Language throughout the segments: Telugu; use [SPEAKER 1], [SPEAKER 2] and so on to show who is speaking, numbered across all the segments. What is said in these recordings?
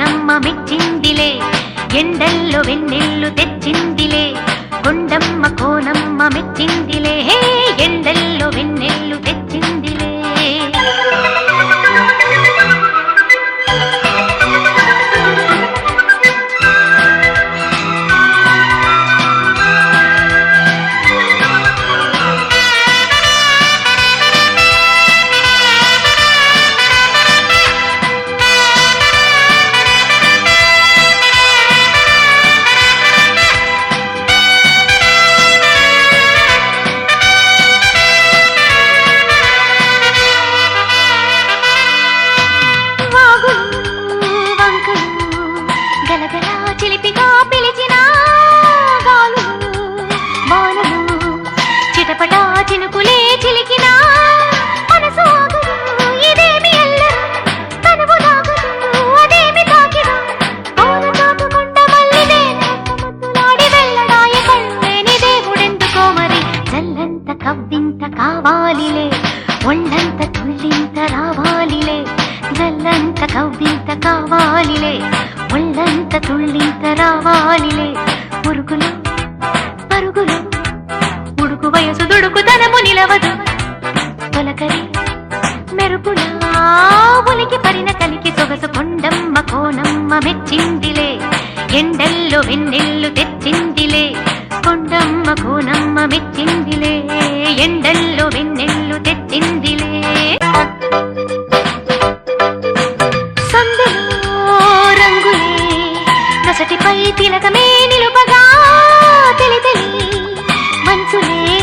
[SPEAKER 1] కోనమ్మ మెచ్చిందిలే, ఎండల్లో వెన్నెల్లు తెచ్చిందిలే, కొండమ్మ కోనమ్మ మెచ్చిందిలే, ఎండల్లో వెన్నెల్లు తెచ్చిందిలే. చిలిపిగా పిలిచిన గాలు బాణలు చిటపటా చినుకులే చిలికిన మనసు ఆగదు, ఇదేమి అల్లరు తనువు నాగదు, అదేమి తాకిన పౌన చాటుకుంట మల్లిదే ముద్దులాడి వెళ్ళడాయ కళ్ళేని దేవుడెందుకో మరి. జల్లంత కవ్వింత కావాలిలే, ఒళ్ళంత తుళ్ళింత రావాలిలే, జల్లంత కవ్వింత కావాలిలే, ఒళ్ళంత తుళ్ళింత రావాలిలే. పురుగులు పరుగులు ఉడుకు వయసు దుడుకుతనము నిలవదు, తొలకరి మెరుపులా ఉలికి పడిన కలికి సొగసు కొండమ్మ కోనమ్మ మెచ్చిందిలే, ఎండల్లో వెన్నెల్లు తెచ్చిందిలే, కొండమ్మ కోనమ్మ మెచ్చిందిలే, ఎండల్లో వెన్నెల్లు తెచ్చిందిలే. నొసటిపై తిలకమే నిలుపగా తెలి తెలి మనసులే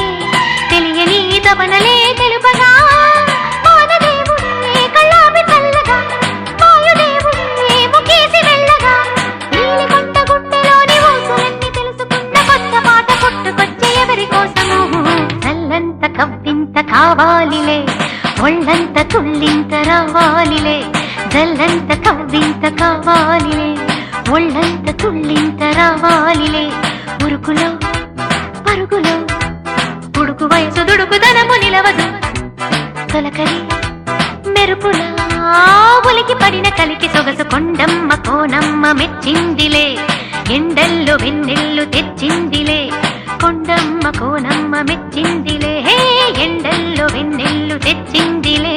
[SPEAKER 1] తెలియని తపనలే తెలుపగా వానదేవుడే కళ్ళాపి చల్లగా వాయుదేవుడే ముఖేసి వెళ్ళగా నీలి కొండ గుట్టలోని ఊసులన్నీ తెలుసుకున్న కొత్త పాట పుట్టుకొచ్చే ఎవరి కోసము. చల్లంత కవ్వింత కావాలిలే, ఒళ్ళంత తుళ్ళింత రావాలిలే, జల్లంత కవ్వింత కావాలిలే, ఒళ్ళంత తుళ్ళింత రావాలిలే. ఉరుకులో పరుగులో ఉడుకు వయసు దుడుకుదనము నిలవదు, తొలకరి మెరుపులా ఉలికి పడిన కలికి సొగసు కొండమ్మ కోనమ్మ మెచ్చిందిలే, ఎండల్లో వెన్నెల్లు తెచ్చిందిలే, కొండమ్మ కోనమ్మ మెచ్చిందిలే, ఎండల్లో వెన్నెల్లు తెచ్చిందిలే.